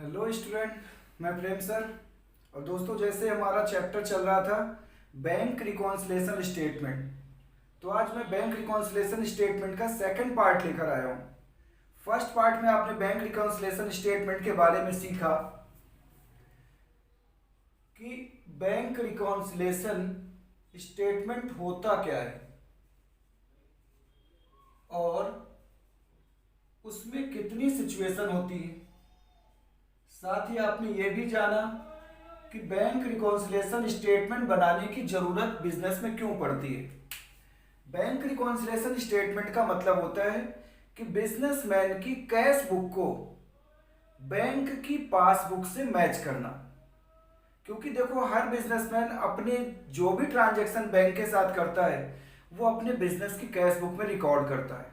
Hello student, मैं प्रेम sir. और दोस्तों, जैसे हमारा चैप्टर चल रहा था बैंक रिकॉन्सिलेशन स्टेटमेंट, तो आज मैं बैंक रिकॉन्सिलेशन स्टेटमेंट का सेकंड पार्ट लेकर आया हूँ। फर्स्ट पार्ट में आपने बैंक रिकॉन्सिलेशन स्टेटमेंट के बारे में सीखा कि बैंक रिकॉन्सिलेशन स्टेटमेंट होता क्या है और उसमें कितनी सिचुएशन होती है। साथ ही आपने ये भी जाना कि बैंक रिकॉन्सिलेशन स्टेटमेंट बनाने की जरूरत बिजनेस में क्यों पड़ती है। बैंक रिकॉन्सिलेशन स्टेटमेंट का मतलब होता है कि बिजनेसमैन की कैश बुक को बैंक की पासबुक से मैच करना। क्योंकि देखो, हर बिजनेसमैन अपने जो भी ट्रांजैक्शन बैंक के साथ करता है वो अपने बिजनेस की कैश बुक में रिकॉर्ड करता है।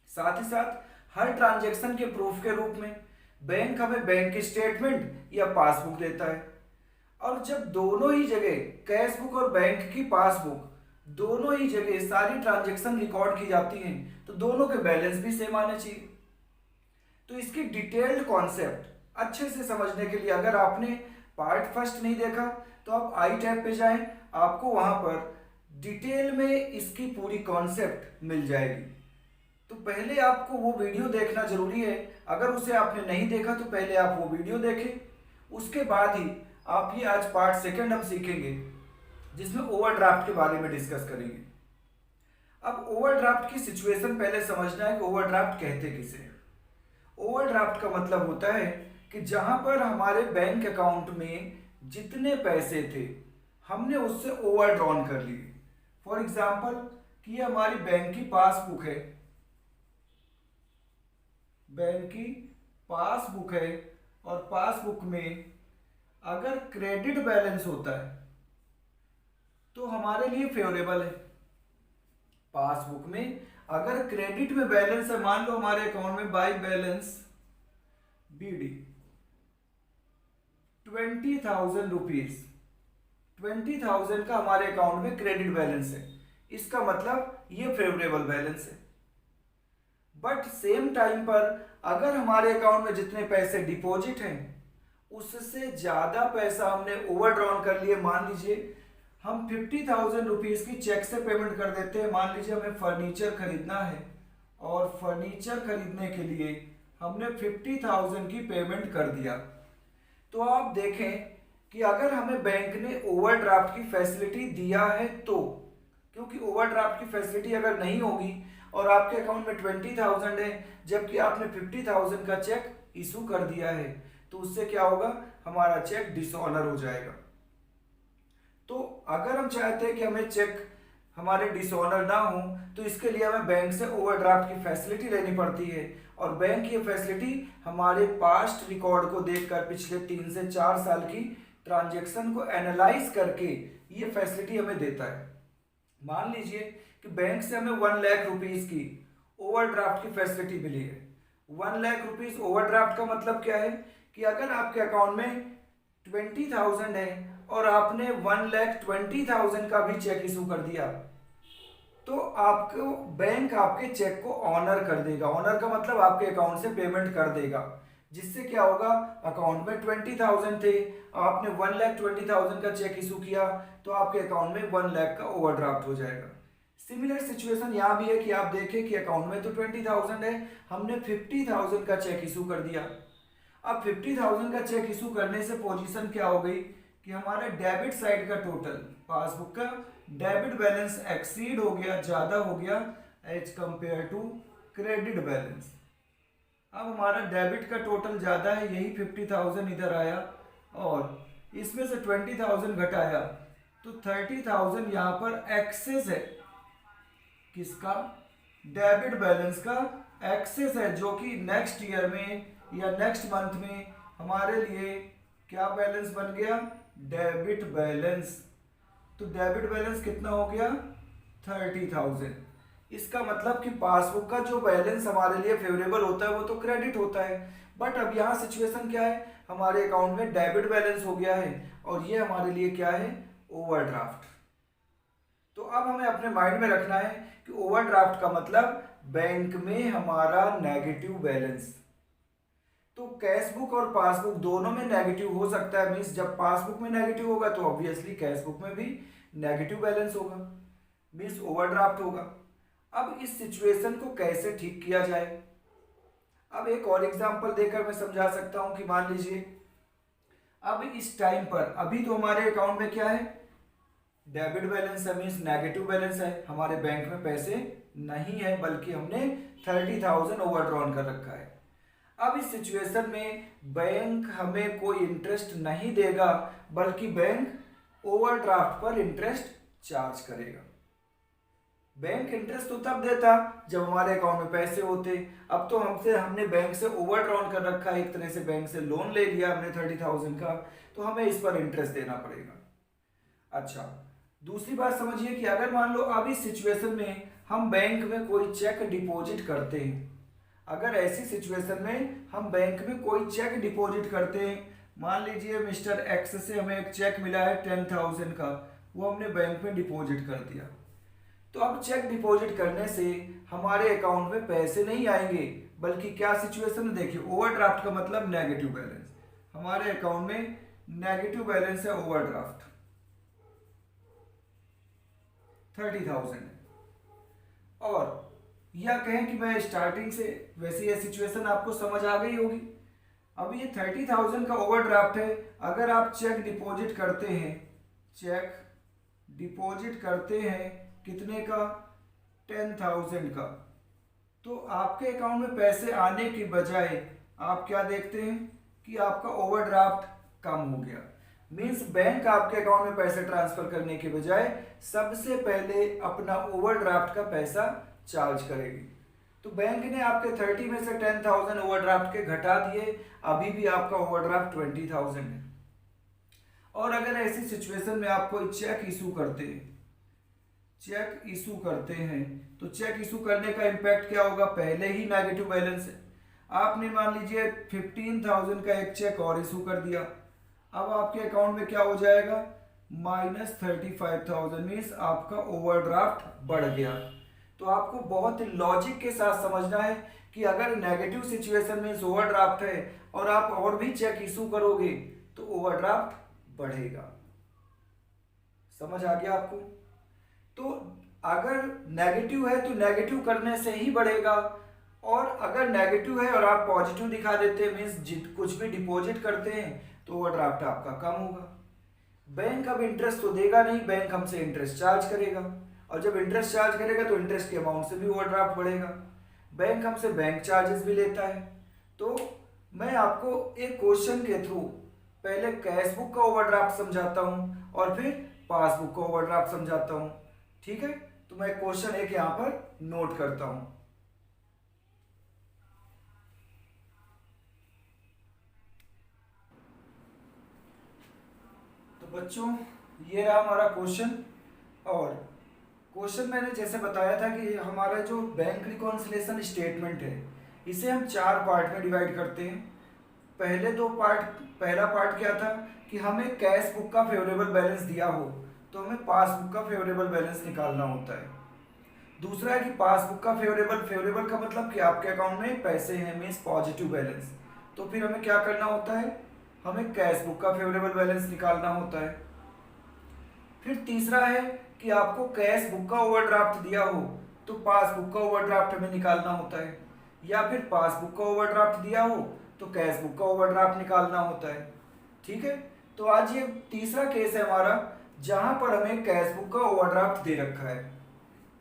साथ ही साथ हर ट्रांजैक्शन के प्रूफ के रूप में बैंक हमें बैंक स्टेटमेंट या पासबुक देता है। और जब दोनों ही जगह कैश बुक और बैंक की पासबुक दोनों ही जगह सारी ट्रांजैक्शन रिकॉर्ड की जाती हैं तो दोनों के बैलेंस भी सेम आने चाहिए। तो इसकी डिटेल्ड कॉन्सेप्ट अच्छे से समझने के लिए अगर आपने पार्ट फर्स्ट नहीं देखा तो आप आई टैब पे जाएं, आपको वहां पर डिटेल में इसकी पूरी कॉन्सेप्ट मिल जाएगी। तो पहले आपको वो वीडियो देखना जरूरी है। अगर उसे आपने नहीं देखा तो पहले आप वो वीडियो देखें, उसके बाद ही आप ये आज पार्ट सेकंड हम सीखेंगे जिसमें ओवरड्राफ्ट के बारे में डिस्कस करेंगे। अब ओवरड्राफ्ट की सिचुएशन पहले समझना है कि ओवरड्राफ्ट कहते किसे हैं। ओवरड्राफ्ट का मतलब होता है कि जहां पर हमारे बैंक अकाउंट में जितने पैसे थे हमने उससे ओवर ड्रॉन कर लिए। फॉर एग्जाम्पल कि ये हमारी बैंक की पासबुक है, बैंक की पासबुक है और पासबुक में अगर क्रेडिट बैलेंस होता है तो हमारे लिए फेवरेबल है। पासबुक में अगर क्रेडिट में बैलेंस है, मान लो हमारे अकाउंट में बाई बैलेंस बीडी 20,000 रुपीज, 20,000 का हमारे अकाउंट में क्रेडिट बैलेंस है, इसका मतलब ये फेवरेबल बैलेंस है। बट सेम टाइम पर अगर हमारे अकाउंट में जितने पैसे डिपॉजिट हैं उससे ज्यादा पैसा हमने ओवरड्रॉन कर लिए। मान लीजिए हम 50,000 रुपीज की चेक से पेमेंट कर देते हैं। मान लीजिए हमें फर्नीचर खरीदना है और फर्नीचर खरीदने के लिए हमने 50,000 की पेमेंट कर दिया। तो आप देखें कि अगर हमें बैंक ने ओवरड्राफ्ट की फैसिलिटी दिया है तो, क्योंकि ओवरड्राफ्ट की फैसिलिटी अगर नहीं होगी और आपके अकाउंट में 20,000 है जबकि आपने 50,000 का चेक इशू कर दिया है तो उससे क्या होगा, हमारा चेक डिसऑनर हो जाएगा। तो अगर हम चाहते हैं कि हमें चेक हमारे डिसऑनर ना हो तो इसके लिए हमें बैंक से ओवरड्राफ्ट की फैसिलिटी लेनी पड़ती है। और बैंक ये फैसिलिटी हमारे पास्ट रिकॉर्ड को देखकर पिछले 3 से 4 साल की ट्रांजैक्शन को एनालाइज करके ये फैसिलिटी हमें देता है। मान लीजिए कि बैंक से हमें 1 लाख रुपीज की ओवरड्राफ्ट की फैसिलिटी मिली है। 1 लाख रुपीज ओवरड्राफ्ट का मतलब क्या है कि अगर आपके अकाउंट में 20,000 है और आपने 1,20,000 का भी चेक इशू कर दिया तो आपको बैंक आपके चेक को ऑनर कर देगा। ऑनर का मतलब आपके अकाउंट से पेमेंट कर देगा, जिससे क्या होगा, अकाउंट में 20,000 थे, आपने 1,20,000 का चेक इशू किया तो आपके अकाउंट में 1 लाख का ओवरड्राफ्ट हो जाएगा। सिमिलर सिचुएशन यहाँ भी है कि आप देखें कि अकाउंट में तो 20,000 है, हमने 50,000 का चेक इशू कर दिया। अब 50,000 का चेक इशू करने से पोजीशन क्या हो गई कि हमारा डेबिट साइड का टोटल पासबुक का डेबिट बैलेंस एक्सीड हो गया, ज्यादा हो गया as compare to credit balance. अब हमारा डेबिट का टोटल ज्यादा है, यही 50,000 इधर आया और इसमें से 20,000 घटाया तो 30,000 यहाँ पर एक्सेस है। किसका? डेबिट बैलेंस का एक्सेस है, जो कि नेक्स्ट ईयर में या नेक्स्ट मंथ में हमारे लिए क्या बैलेंस बन गया, डेबिट बैलेंस। तो डेबिट बैलेंस कितना हो गया, 30,000। इसका मतलब कि पासबुक का जो बैलेंस हमारे लिए फेवरेबल होता है वो तो क्रेडिट होता है, बट अब यहाँ सिचुएशन क्या है, हमारे अकाउंट में डेबिट बैलेंस हो गया है और ये हमारे लिए क्या है, ओवरड्राफ्ट। तो अब हमें अपने माइंड में रखना है कि ओवरड्राफ्ट का मतलब बैंक में हमारा नेगेटिव बैलेंस। तो कैश बुक और पासबुक दोनों में नेगेटिव हो सकता है, मीन्स जब पासबुक में नेगेटिव होगा तो ऑब्वियसली कैश बुक में भी नेगेटिव बैलेंस होगा, मीन्स ओवरड्राफ्ट होगा। अब इस सिचुएशन को कैसे ठीक किया जाए, अब एक और एग्जांपल देकर मैं समझा सकता हूं कि मान लीजिए अब इस टाइम पर अभी तो हमारे अकाउंट में क्या है, डेबिट बैलेंस है, मीन्स नेगेटिव बैलेंस है, हमारे बैंक में पैसे नहीं है, बल्कि हमने 30,000 ओवरड्रॉन कर रखा है। अब इस सिचुएशन में बैंक हमें कोई इंटरेस्ट नहीं देगा, बल्कि बैंक ओवरड्राफ्ट पर इंटरेस्ट चार्ज करेगा। बैंक इंटरेस्ट तो तब देता जब हमारे अकाउंट में पैसे होते, अब तो हमने बैंक से ओवरड्रॉन कर रखा है, एक तरह से बैंक से लोन ले लिया हमने 30,000 का, तो हमें इस पर इंटरेस्ट देना पड़ेगा। अच्छा, दूसरी बात समझिए कि अगर मान लो अब इस सिचुएशन में हम बैंक में कोई चेक डिपॉजिट करते हैं, अगर ऐसी सिचुएशन में हम बैंक में कोई चेक डिपॉजिट करते हैं, मान लीजिए मिस्टर एक्स से हमें एक चेक मिला है 10,000 का, वो हमने बैंक में डिपॉजिट कर दिया, तो अब चेक डिपॉजिट करने से हमारे अकाउंट में पैसे नहीं आएंगे, बल्कि क्या सिचुएशन है देखिए, ओवरड्राफ्ट का मतलब नेगेटिव बैलेंस, हमारे अकाउंट में नेगेटिव बैलेंस है, ओवरड्राफ्ट 30,000 है। और या कहें कि मैं स्टार्टिंग से, वैसे ये सिचुएशन आपको समझ आ गई होगी। अब ये 30,000 का ओवरड्राफ्ट है, अगर आप चेक डिपॉजिट करते हैं, चेक डिपॉजिट करते हैं कितने का, 10,000 का, तो आपके अकाउंट में पैसे आने की बजाय आप क्या देखते हैं कि आपका ओवरड्राफ्ट कम हो गया, मीन्स बैंक आपके अकाउंट में पैसे ट्रांसफर करने के बजाय सबसे पहले अपना ओवरड्राफ्ट का पैसा चार्ज करेगी। तो बैंक ने आपके 30 में से 10,000 ओवरड्राफ्ट के घटा दिए, अभी भी आपका ओवरड्राफ्ट 20,000 है। और अगर ऐसी सिचुएशन में आप कोई चेक इशू करते हैं, चेक इशू करते हैं, तो चेक इशू करने का इम्पैक्ट क्या होगा, पहले ही नेगेटिव बैलेंस है, आपने मान लीजिए 15,000 का एक चेक और इशू कर दिया, अब आपके अकाउंट में क्या हो जाएगा, -35,000, मीन्स आपका ओवरड्राफ्ट बढ़ गया। तो आपको बहुत लॉजिक के साथ समझना है कि अगर नेगेटिव सिचुएशन में ओवरड्राफ्ट है और आप और भी चेक इशू करोगे तो ओवरड्राफ्ट बढ़ेगा। समझ आ गया आपको? तो अगर नेगेटिव है तो नेगेटिव करने से ही बढ़ेगा, और अगर नेगेटिव है और आप पॉजिटिव दिखा देते हैं, मीन्स कुछ भी डिपॉजिट करते हैं, तो ओवरड्राफ्ट आपका कम होगा। बैंक अब इंटरेस्ट तो देगा नहीं, बैंक हमसे इंटरेस्ट चार्ज करेगा, और जब इंटरेस्ट चार्ज करेगा तो इंटरेस्ट के अमाउंट से भी ओवरड्राफ्ट बढ़ेगा। बैंक हमसे बैंक चार्जेस भी लेता है। तो मैं आपको एक क्वेश्चन के थ्रू पहले कैश बुक का ओवरड्राफ्ट समझाता हूं और फिर पासबुक का ओवरड्राफ्ट समझाता हूं, ठीक है? तो मैं क्वेश्चन एक यहां पर नोट करता हूं। तो बच्चों, ये रहा हमारा क्वेश्चन, और क्वेश्चन मैंने जैसे बताया था कि हमारा जो बैंक रिकॉन्सिलेशन स्टेटमेंट है, इसे हम 4 पार्ट में डिवाइड करते हैं। पहले 2 पार्ट, पहला पार्ट क्या था कि हमें कैश बुक का फेवरेबल बैलेंस दिया हो तो हमें पासबुक का फेवरेबल बैलेंस निकालना होता है। दूसरा है कि पासबुक का फेवरेबल का मतलब कि आपके अकाउंट में पैसे हैं, मीन्स पॉजिटिव बैलेंस, तो फिर हमें क्या करना होता है, हमें कैश बुक का फेवरेबल बैलेंस निकालना होता है। फिर तीसरा है कि आपको कैश बुक का ओवरड्राफ्ट दिया हो तो पासबुक का ओवरड्राफ्ट हमें निकालना होता है, या फिर पासबुक का ओवरड्राफ्ट दिया हो तो कैश बुक का ओवरड्राफ्ट निकालना होता है, ठीक है? तो आज ये तीसरा केस है हमारा जहां पर हमें कैश बुक का ओवरड्राफ्ट दे रखा है।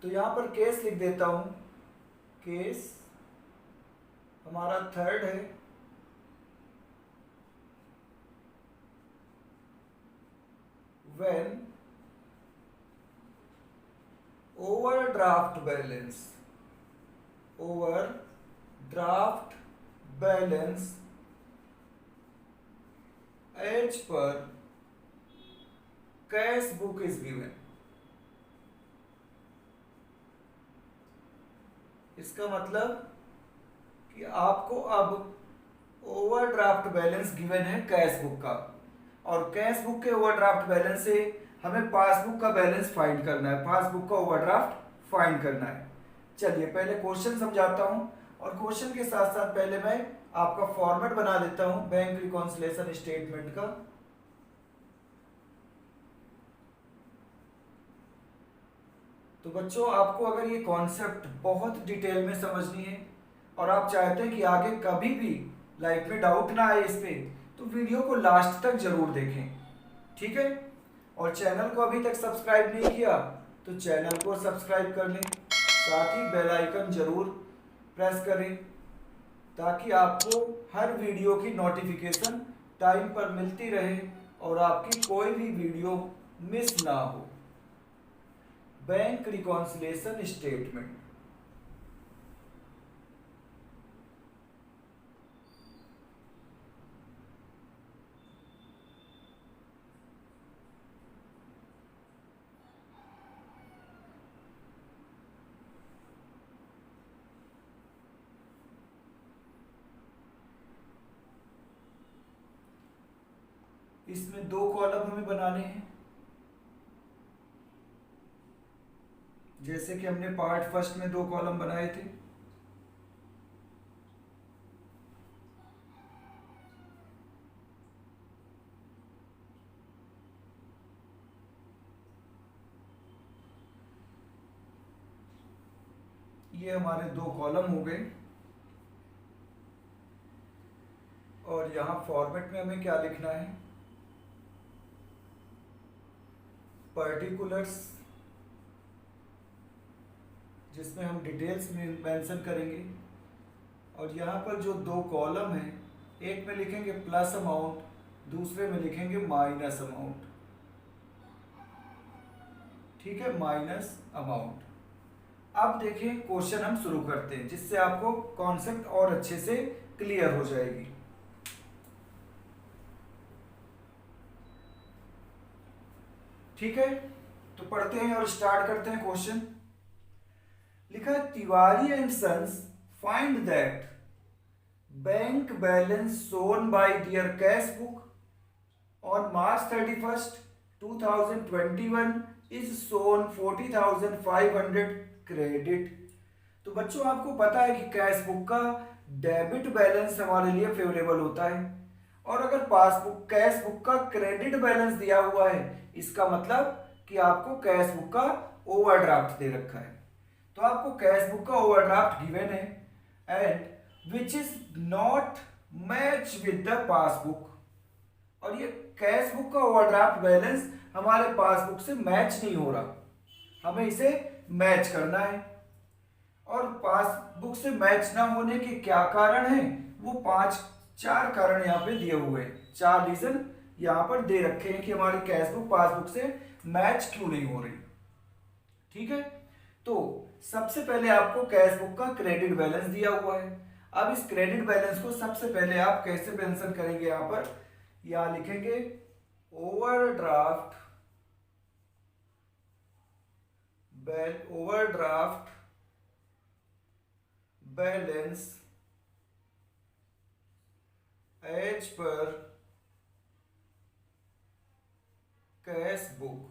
तो यहां पर केस लिख देता हूं, केस हमारा थर्ड है, when overdraft balance as per cash book is given। इसका मतलब कि आपको अब ओवरड्राफ्ट बैलेंस गिवन है कैश बुक का, और कैश बुक के ओवरड्राफ्ट बैलेंस से हमें पासबुक का बैलेंस फाइंड करना है, पासबुक का ओवरड्राफ्ट फाइंड करना है। चलिए पहले क्वेश्चन समझाता हूं, और क्वेश्चन के साथ साथ पहले मैं आपका फॉर्मेट बना देता हूं बैंक रिकॉन्सिलेशन स्टेटमेंट का। तो बच्चों, आपको अगर ये कॉन्सेप्ट बहुत डिटेल में समझनी है और आप चाहते हैं कि आगे कभी भी लाइफ में डाउट ना आए इस पे, तो वीडियो को लास्ट तक जरूर देखें, ठीक है। और चैनल को अभी तक सब्सक्राइब नहीं किया तो चैनल को सब्सक्राइब कर लें, साथ ही बेल आइकन जरूर प्रेस करें ताकि आपको हर वीडियो की नोटिफिकेशन टाइम पर मिलती रहे और आपकी कोई भी वीडियो मिस ना हो। Bank reconciliation statement. इसमें 2 कॉलम हमें बनाने हैं, जैसे कि हमने पार्ट फर्स्ट में 2 कॉलम बनाए थे। ये हमारे 2 कॉलम हो गए। और यहां फॉर्मेट में हमें क्या लिखना है, पर्टिकुलर्स, जिसमें हम डिटेल्स में मेंशन करेंगे। और यहाँ पर जो 2 कॉलम हैं, एक में लिखेंगे प्लस अमाउंट, दूसरे में लिखेंगे माइनस अमाउंट, ठीक है, माइनस अमाउंट। अब देखिए क्वेश्चन हम शुरू करते हैं, जिससे आपको कॉन्सेप्ट और अच्छे से क्लियर हो जाएगी। ठीक है, तो पढ़ते हैं और स्टार्ट करते हैं क्वेश्चन। लिखा है Tiwari and sons find that bank balance shown by their cash book on March 31st 2021 is shown 40,500 credit. तो बच्चों, आपको पता है कि कैश बुक का डेबिट बैलेंस हमारे लिए फेवरेबल होता है, और अगर पासबुक कैश बुक का क्रेडिट बैलेंस दिया हुआ है, इसका मतलब कि आपको कैश बुक का ओवरड्राफ्ट दे रखा है। तो आपको कैश बुक का ओवरड्राफ्ट गिवन है and which is not match with the passbook, और ये कैश बुक का ओवरड्राफ्ट बैलेंस हमारे पासबुक से मैच नहीं हो रहा, हमें इसे मैच करना है। और पासबुक से मैच ना होने के क्या कारण है, वो 4 कारण यहाँ पे दिए हुए हैं, 4 रीजन यहाँ पर दे रखे हैं कि हमारी कैश बुक पासबुक से मैच क्यों नहीं हो रही। ठीक है, तो सबसे पहले आपको कैश बुक का क्रेडिट बैलेंस दिया हुआ है। अब इस क्रेडिट बैलेंस को सबसे पहले आप कैसे मेंशन करेंगे, यहाँ पर यहां लिखेंगे overdraft balance as per cash book.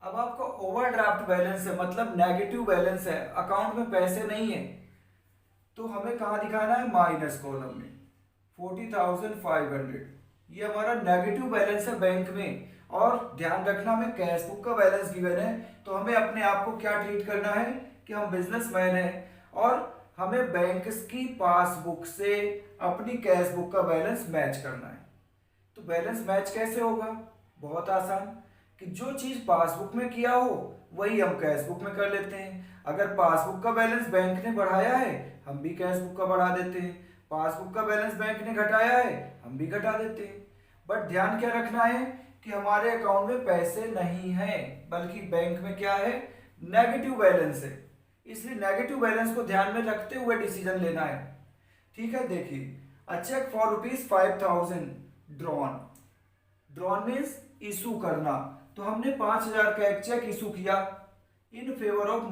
अब आपका ओवरड्राफ्ट बैलेंस है, मतलब नेगेटिव बैलेंस है, अकाउंट में पैसे नहीं है, तो हमें कहां दिखाना है, माइनस कॉलम में 40,500। ये हमारा नेगेटिव बैलेंस है बैंक में। और ध्यान रखना, हमें कैश बुक का बैलेंस गिवन है, तो हमें अपने आप को क्या ट्रीट करना है कि हम बिजनेसमैन हैं और हमें बैंक की पासबुक से अपनी कैश बुक का बैलेंस मैच करना है। तो बैलेंस मैच कैसे होगा, बहुत आसान, कि जो चीज पासबुक में किया हो वही हम कैश बुक में कर लेते हैं। अगर पासबुक का बैलेंस बैंक ने बढ़ाया है, हम भी कैश बुक का बढ़ा देते हैं। पासबुक का बैलेंस बैंक ने घटाया है, हम भी घटा देते हैं। बट ध्यान क्या रखना है कि हमारे अकाउंट में पैसे नहीं हैं, बल्कि बैंक में क्या है, नेगेटिव बैलेंस है। इसलिए नेगेटिव बैलेंस को ध्यान में रखते हुए डिसीजन लेना है। ठीक है, देखिए, a cheque for ₹5,000 drawn means issue करना। तो हमने 5,000 का एक चेक इशू किया इन फेवर ऑफ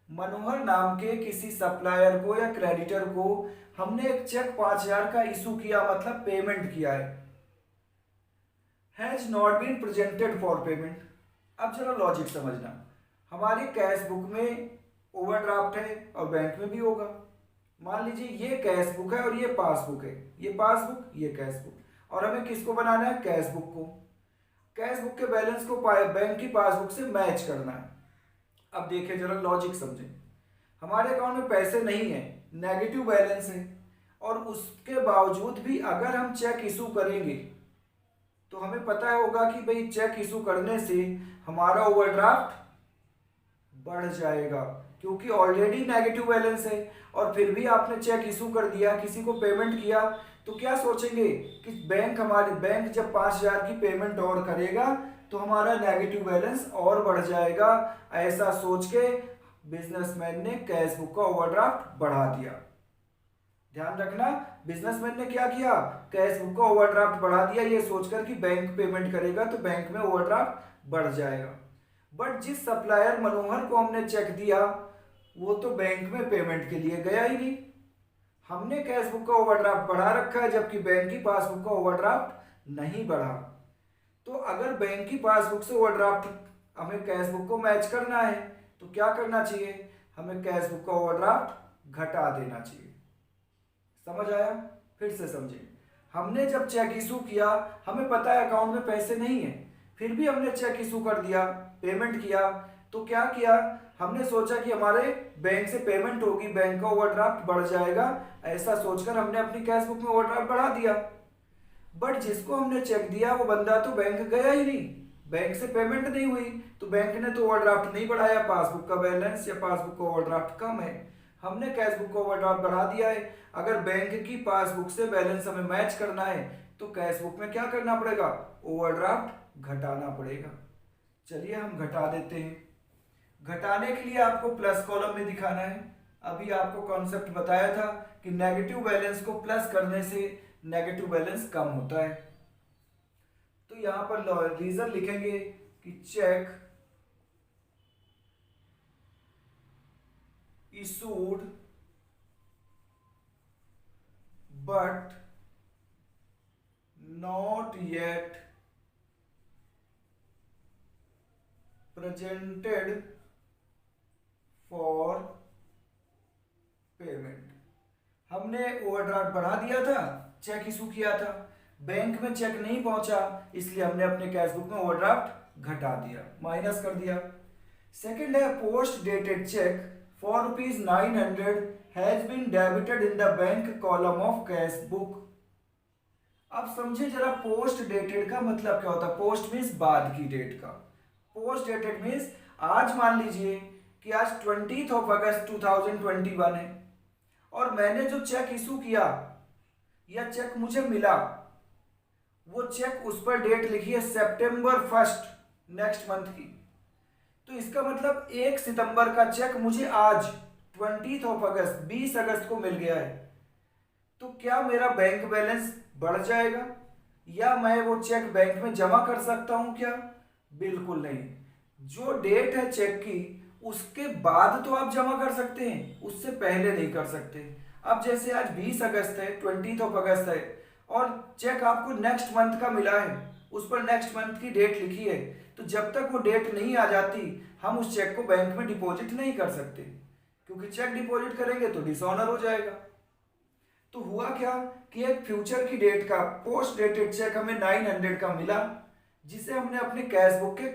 मनोहर नाम के किसी सप्लायर को या क्रेडिटर को हमने एक चेक 5,000 का इशू किया, मतलब पेमेंट किया है। Has not been presented for payment. अब जरा लॉजिक समझना, हमारी कैश बुक में ओवरड्राफ्ट है और बैंक में भी होगा, मान लीजिए ये कैश बुक है और ये पासबुक है, ये पासबुक ये कैश बुक, और हमें किसको बनाना है, कैश बुक को। कैश बुक के बैलेंस को बैंक की पासबुक से मैच करना है। अब देखिए जरा लॉजिक समझें, हमारे अकाउंट में पैसे नहीं है, नेगेटिव बैलेंस है, और उसके बावजूद भी अगर हम चेक इशू करेंगे तो हमें पता होगा कि भाई चेक इशू करने से हमारा ओवरड्राफ्ट बढ़ जाएगा, क्योंकि ऑलरेडी नेगेटिव बैलेंस है। और फिर भी आपने चेक इशू कर दिया, किसी को पेमेंट किया, तो क्या सोचेंगे कि बैंक जब 5,000 की पेमेंट और करेगा तो हमारा नेगेटिव बैलेंस और बढ़ जाएगा। ऐसा सोच के बिजनेसमैन ने कैश बुक का ओवरड्राफ्ट बढ़ा दिया। ध्यान रखना, बिजनेसमैन ने क्या किया, कैश बुक का ओवरड्राफ्ट बढ़ा दिया, ये सोचकर कि बैंक पेमेंट करेगा तो बैंक में ओवरड्राफ्ट बढ़ जाएगा। बट जिस सप्लायर मनोहर को हमने चेक दिया वो तो बैंक में पेमेंट के लिए गया ही नहीं। हमने कैश बुक का ओवरड्राफ्ट बढ़ा रखा है, जबकि बैंक की पासबुक का ओवरड्राफ्ट नहीं बढ़ा। तो अगर बैंक की पासबुक से ओवरड्राफ्ट हमें कैश बुक को मैच करना है तो क्या करना चाहिए, हमें कैश बुक का ओवरड्राफ्ट घटा देना चाहिए। समझ आया? फिर से समझिए, हमने जब चेक इशू किया, हमें पता है अकाउंट में पैसे नहीं है, फिर भी हमने चेक इशू कर दिया, पेमेंट किया, तो क्या किया, हमने सोचा कि हमारे बैंक से पेमेंट होगी, बैंक का ओवरड्राफ्ट बढ़ जाएगा, ऐसा सोचकर हमने अपनी कैश बुक में ओवरड्राफ्ट बढ़ा दिया। बट जिसको हमने चेक दिया वो बंदा तो बैंक गया ही नहीं, बैंक से पेमेंट नहीं हुई, तो बैंक ने तो ओवरड्राफ्ट नहीं बढ़ाया, पासबुक का बैलेंस या पासबुक का ओवरड्राफ्ट कम है, हमने कैश बुक का ओवरड्राफ्ट बढ़ा दिया है। अगर बैंक की पासबुक से बैलेंस हमें मैच करना है तो कैश बुक में क्या करना पड़ेगा, ओवरड्राफ्ट घटाना पड़ेगा। चलिए हम घटा देते हैं। घटाने के लिए आपको प्लस कॉलम में दिखाना है। अभी आपको कॉन्सेप्ट बताया था कि नेगेटिव बैलेंस को प्लस करने से नेगेटिव बैलेंस कम होता है। तो यहां पर रीजन लिखेंगे कि cheque issued but not yet presented for payment. हमने ओवरड्राफ्ट बढ़ा दिया था, चेक इशू किया था, बैंक में चेक नहीं पहुंचा, इसलिए हमने अपने कैश बुक में ओवरड्राफ्ट घटा दिया, माइनस कर दिया। सेकंड है post dated cheque for ₹900 has been debited in the bank column of cash book. अब समझे जरा, पोस्ट डेटेड का मतलब क्या होता है। पोस्ट मीन्स बाद की डेट का, पोस्ट डेटेड मीन्स आज मान लीजिए कि आज 20 अगस्त 2021 है और मैंने जो चेक इशू किया या चेक मुझे मिला, वो चेक उस पर डेट लिखी है September 1 नेक्स्ट मंथ की। तो इसका मतलब 1 सितंबर का चेक मुझे आज 20 अगस्त 20 अगस्त को मिल गया है। तो क्या मेरा बैंक बैलेंस बढ़ जाएगा या मैं वो चेक बैंक में जमा कर सकता हूं क्या? बिल्कुल नहीं। जो डेट है चेक की उसके बाद तो आप जमा कर सकते हैं, उससे पहले नहीं कर सकते। अब जैसे आज 20 अगस्त है, 20 अगस्त है और चेक आपको नेक्स्ट मंथ का मिला है, उस पर नेक्स्ट मंथ की डेट लिखी है, तो जब तक वो डेट नहीं आ जाती हम उस चेक को बैंक में डिपॉजिट नहीं कर सकते, क्योंकि चेक डिपॉजिट करेंगे तो डिसऑनर हो जाएगा। तो हुआ क्या कि एक फ्यूचर की डेट का पोस्ट डेटेड चेक हमें 900 का मिला, जिसे हमने अपने कैश बुक के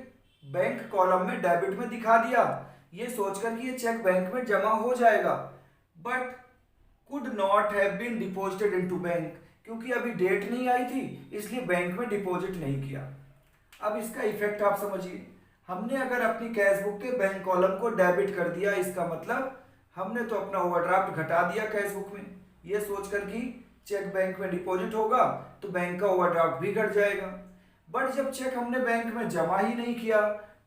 बैंक कॉलम में डेबिट में दिखा दिया, ये सोचकर कि ये चेक बैंक में जमा हो जाएगा, but could not have been deposited into bank, क्योंकि अभी डेट नहीं आई थी इसलिए बैंक में डिपॉजिट नहीं किया। अब इसका इफेक्ट आप समझिए, हमने अगर अपनी कैश बुक के बैंक कॉलम को डेबिट कर दिया, इसका मतलब हमने तो अपना ओवरड्राफ्ट घटा दिया कैश बुक में, ये सोचकर कि चेक बैंक में डिपॉजिट होगा तो बैंक का ओवरड्राफ्ट भी घट जाएगा। बट जब चेक हमने बैंक में जमा ही नहीं किया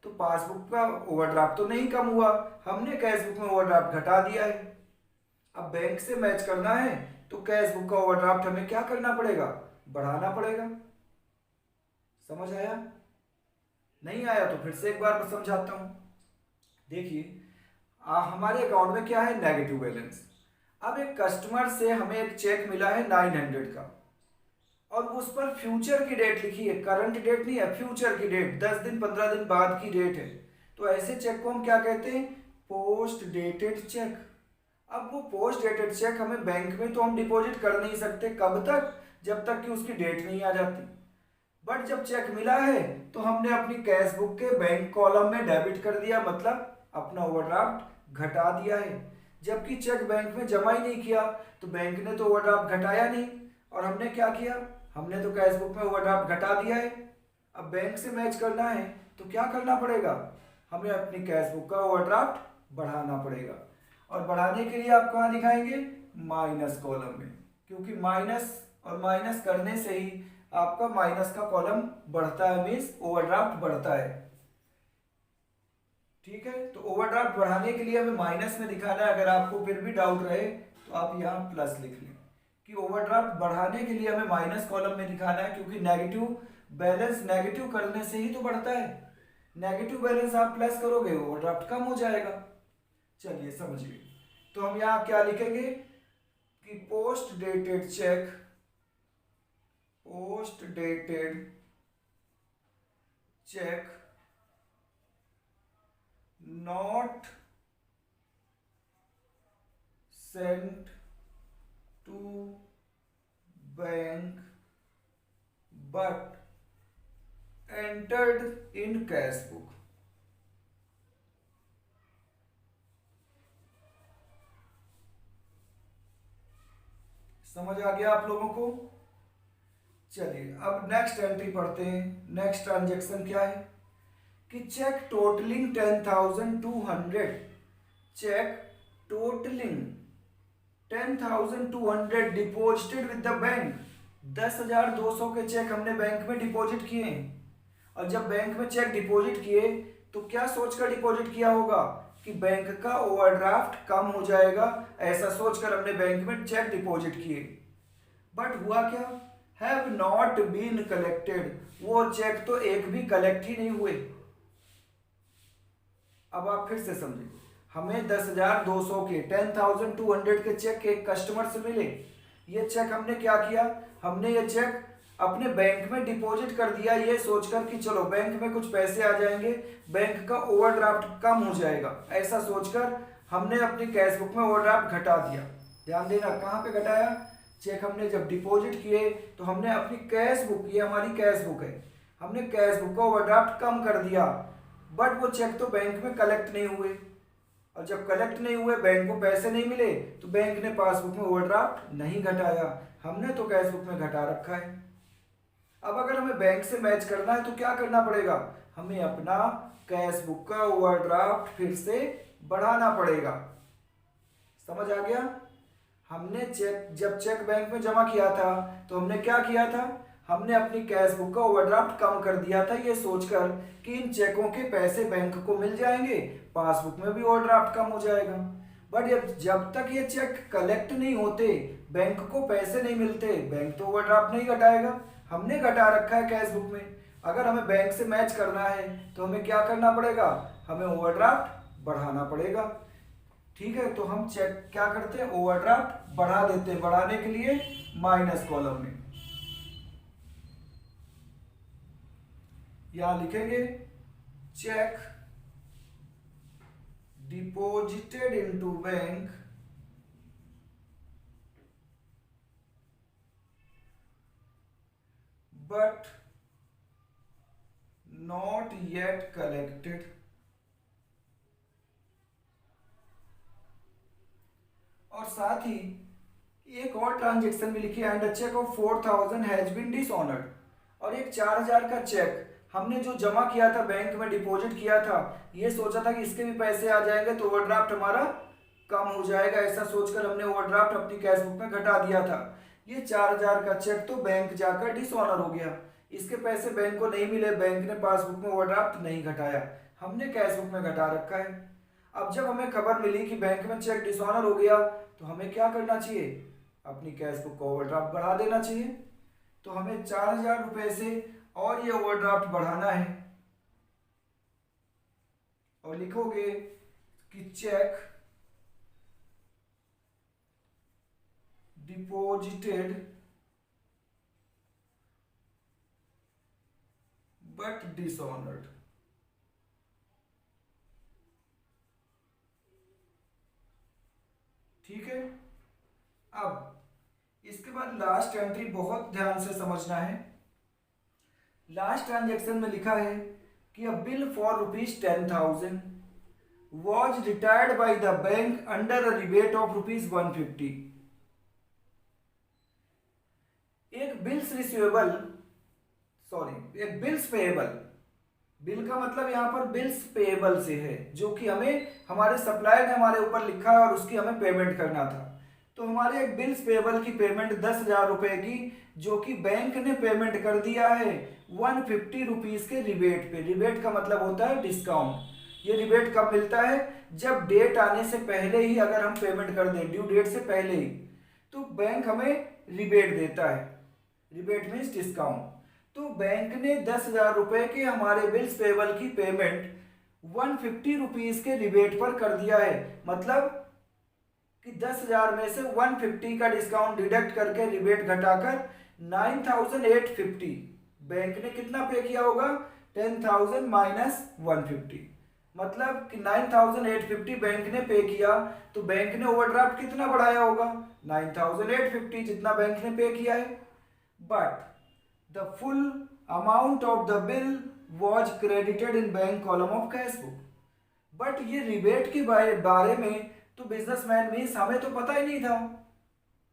तो पासबुक का ओवरड्राफ्ट तो नहीं कम हुआ, हमने कैश बुक में ओवरड्राफ्ट घटा दिया है। अब बैंक से मैच करना है तो कैश बुक का ओवरड्राफ्ट हमें क्या करना पड़ेगा, बढ़ाना पड़ेगा। समझ आया? नहीं आया तो फिर से एक बार समझाता हूं। देखिए हमारे अकाउंट में क्या है, नेगेटिव बैलेंस। अब एक कस्टमर से हमें एक चेक मिला है 900 का और उस पर फ्यूचर की डेट लिखी है, करंट डेट नहीं है, फ्यूचर की डेट, 10 दिन 15 दिन बाद की डेट है। तो ऐसे चेक को हम क्या कहते हैं, पोस्ट डेटेड चेक। अब वो पोस्ट डेटेड चेक हमें बैंक में तो हम डिपॉजिट कर नहीं सकते, कब तक, जब तक कि उसकी डेट नहीं आ जाती। बट जब चेक मिला है तो हमने अपनी कैश बुक के बैंक कॉलम में डेबिट कर दिया, मतलब अपना ओवरड्राफ्ट घटा दिया है। जबकि चेक बैंक में जमा ही नहीं किया तो बैंक ने तो ओवरड्राफ्ट घटाया नहीं, और हमने क्या किया, हमने तो कैश बुक में ओवरड्राफ्ट घटा दिया है। अब बैंक से मैच करना है तो क्या करना पड़ेगा, हमें अपनी कैश बुक का ओवरड्राफ्ट बढ़ाना पड़ेगा। और बढ़ाने के लिए आप कहाँ दिखाएंगे, माइनस कॉलम में, क्योंकि माइनस और माइनस करने से ही आपका माइनस का कॉलम बढ़ता है, मीन्स ओवरड्राफ्ट बढ़ता है। ठीक है, तो ओवरड्राफ्ट बढ़ाने के लिए हमें माइनस में दिखाना है। अगर आपको फिर भी डाउट रहे तो आप यहाँ प्लस लिख लें कि ओवरड्राफ्ट बढ़ाने के लिए हमें माइनस कॉलम में दिखाना है, क्योंकि नेगेटिव बैलेंस नेगेटिव करने से ही तो बढ़ता है। नेगेटिव बैलेंस आप प्लस करोगे ओवरड्राफ्ट कम हो जाएगा। चलिए समझिए, तो हम यहाँ क्या लिखेंगे कि post dated cheque, post dated check not sent to bank but entered in cash book। समझ आ गया आप लोगों को। चलिए अब नेक्स्ट एंट्री पढ़ते हैं। नेक्स्ट ट्रांजेक्शन क्या है कि cheque totalling 10,200, cheque totalling 10,200 deposited with the bank. 10,200 के चेक हमने बैंक में डिपॉजिट किए हैं। और जब बैंक में चेक डिपॉजिट किए तो क्या सोचकर डिपॉजिट किया होगा कि बैंक का ओवरड्राफ्ट कम हो जाएगा, ऐसा सोचकर हमने बैंक में चेक डिपॉजिट किए। बट हुआ क्या, हैव नॉट बीन कलेक्टेड, वो चेक तो एक भी कलेक्ट ही नहीं हुए। अब आप फिर से समझें, हमें 10,200 के 10,200 के चेक एक कस्टमर से मिले। ये चेक हमने क्या किया, हमने ये चेक अपने बैंक में डिपॉजिट कर दिया, ये सोचकर कि चलो बैंक में कुछ पैसे आ जाएंगे, बैंक का ओवरड्राफ्ट कम हो जाएगा, ऐसा सोचकर हमने अपनी कैश बुक में ओवरड्राफ्ट घटा दिया। ध्यान देना कहाँ पे घटाया, चेक हमने जब डिपॉजिट किए तो हमने अपनी कैश बुक, ये हमारी कैश बुक है, हमने कैश बुक का ओवरड्राफ्ट कम कर दिया। बट वो चेक तो बैंक में कलेक्ट नहीं हुए, और जब कलेक्ट नहीं हुए, बैंक को पैसे नहीं मिले, तो बैंक ने पासबुक में ओवरड्राफ्ट नहीं घटाया, हमने तो कैश बुक में घटा रखा है। अब अगर हमें बैंक से मैच करना है तो क्या करना पड़ेगा, हमें अपना कैश बुक का ओवरड्राफ्ट फिर से बढ़ाना पड़ेगा। समझ आ गया। हमने जब चेक बैंक में जमा किया था तो हमने क्या किया था, हमने अपनी कैश बुक का ओवरड्राफ्ट कम कर दिया था, ये सोचकर कि इन चेकों के पैसे बैंक को मिल जाएंगे, पासबुक में भी ओवरड्राफ्ट कम हो जाएगा। बट जब तक ये चेक कलेक्ट नहीं होते, बैंक को पैसे नहीं मिलते, बैंक तो ओवरड्राफ्ट नहीं घटाएगा, हमने घटा रखा है कैश बुक में। अगर हमें बैंक से मैच करना है तो हमें क्या करना पड़ेगा, हमें ओवरड्राफ्ट बढ़ाना पड़ेगा। ठीक है, तो हम चेक क्या करते हैं, ओवरड्राफ्ट बढ़ा देते हैं। बढ़ाने के लिए माइनस कॉलम में यहां लिखेंगे cheque deposited into bank but not yet collected. और साथ ही एक और ट्रांजेक्शन भी लिखी, and a cheque of 4,000 has been dishonoured. और एक 4,000 का चेक हमने जो जमा किया था, बैंक में डिपॉजिट किया था, ये सोचा था कि इसके भी पैसे आ जाएंगे तो ओवरड्राफ्ट हमारा कम हो जाएगा, ऐसा सोचकर हमने ओवरड्राफ्ट अपनी कैश बुक में घटा दिया था। ये 4,000 का चेक तो बैंक जाकर डिसऑनर हो गया, इसके पैसे बैंक को नहीं मिले, बैंक ने पासबुक में ओवरड्राफ्ट नहीं घटाया, हमने कैश बुक में घटा रखा है। अब जब हमें खबर मिली कि बैंक में चेक डिसऑनर हो गया तो हमें क्या करना चाहिए, अपनी कैश बुक का ओवरड्राफ्ट बढ़ा देना चाहिए। तो हमें 4,000 रुपए से और ये ओवरड्राफ्ट बढ़ाना है, और लिखोगे कि चेक डिपॉजिटेड बट डिसऑनर्ड। ठीक है। अब इसके बाद लास्ट एंट्री बहुत ध्यान से समझना है। लास्ट ट्रांजैक्शन में लिखा है कि अ bill for ₹10,000 was retired by the bank under a rebate of ₹150। एक बिल्स रिसीवेबल, सॉरी, एक बिल्स पेएबल, बिल का मतलब यहाँ पर बिल्स पेएबल से है, जो कि हमें हमारे सप्लायर ने हमारे ऊपर लिखा है और उसकी हमें पेमेंट करना था। तो हमारे एक बिल्स पेएबल की पेमेंट 10,000 रुपए की, जो कि बैंक ने पेमेंट कर दिया है 150 रुपीज के रिबेट पे। रिबेट का मतलब होता है डिस्काउंट। ये रिबेट कब मिलता है? जब डेट आने से पहले ही अगर हम पेमेंट कर दें, ड्यू डेट से पहले ही, तो बैंक हमें रिबेट देता है। Rebate means discount. तो बैंक ने 10,000 रुपए के हमारे बिल्स पेबल की पेमेंट 150 रुपीज के रिबेट पर कर दिया है। मतलब कि 10,000 में से 150 का डिस्काउंट डिडक्ट करके रिबेट घटाकर 9,850 बैंक ने कितना पे किया होगा? 10,000 माइनस 150, मतलब कि 9,850 बैंक ने पे किया। तो बैंक ने ओवरड्राफ्ट कितना बढ़ाया होगा? 9,850 जितना बैंक ने पे किया है। But the full amount of the bill was credited in bank column of cash book. But ये रिबेट के बारे में तो बिजनेसमैन मीन्स हमें तो पता ही नहीं था।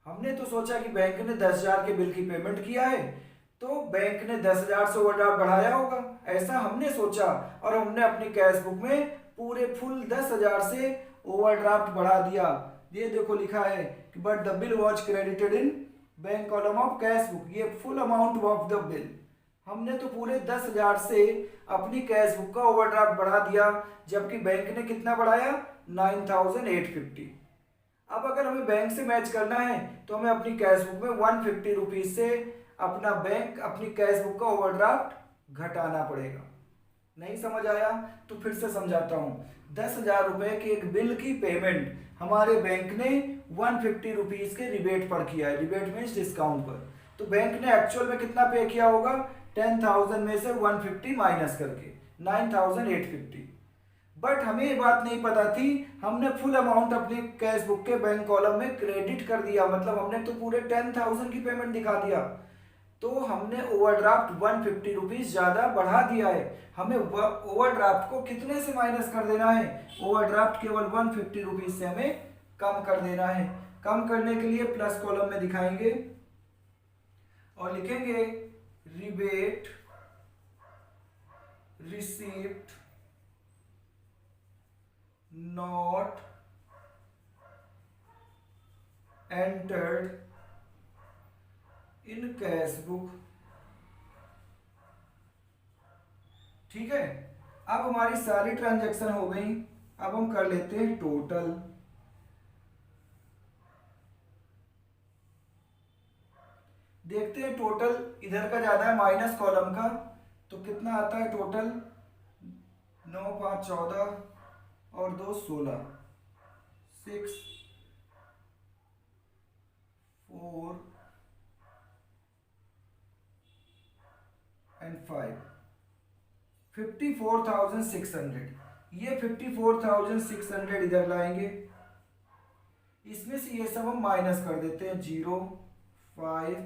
हमने तो सोचा कि बैंक ने 10,000 के बिल की पेमेंट किया है, तो बैंक ने 10,000 से ओवरड्राफ्ट बढ़ाया होगा, ऐसा हमने सोचा। और हमने अपनी कैश बुक में पूरे फुल 10,000 से ओवरड्राफ्ट बढ़ा दिया। ये देखो लिखा है कि but the bill was credited in bank column of cash book. ये full amount of the bill, हमने तो पूरे 10,000 से अपनी कैश बुक का ओवरड्राफ्ट बढ़ा दिया, जबकि बैंक ने कितना बढ़ाया? 9,850। अब अगर हमें बैंक से मैच करना है तो हमें अपनी कैश बुक में 150 रुपीज से अपनी कैश बुक का ओवरड्राफ्ट घटाना पड़ेगा। नहीं समझ आया तो फिर से समझाता हूँ। 10,000 रुपए के एक बिल की पेमेंट हमारे बैंक ने 150 रुपीज के रिबेट पर किया है। रिबेट मीन्स डिस्काउंट पर। तो बैंक ने एक्चुअल में कितना पे किया होगा? 10,000 में से 150 माइनस करके 9,850। बट हमें ये बात नहीं पता थी, हमने फुल अमाउंट अपनी कैश बुक के बैंक कॉलम में क्रेडिट कर दिया। मतलब हमने तो पूरे 10,000 की पेमेंट दिखा दिया, तो हमने ओवरड्राफ्ट 150 रुपीज ज्यादा बढ़ा दिया है। हमें ओवरड्राफ्ट को कितने से माइनस कर देना है? ओवरड्राफ्ट केवल 150 रुपीज से हमें कम कर देना है। कम करने के लिए प्लस कॉलम में दिखाएंगे और लिखेंगे rebate receipt not entered in cash book. ठीक है। अब हमारी सारी ट्रांजैक्शन हो गई। अब हम कर लेते हैं टोटल। देखते हैं टोटल इधर का ज्यादा है माइनस कॉलम का, तो कितना आता है टोटल? 9 5 14 और 2 16, 6 4 एंड 5, 54,600। ये 54,600 इधर लाएंगे। इसमें से ये सब हम माइनस कर देते हैं। 0 5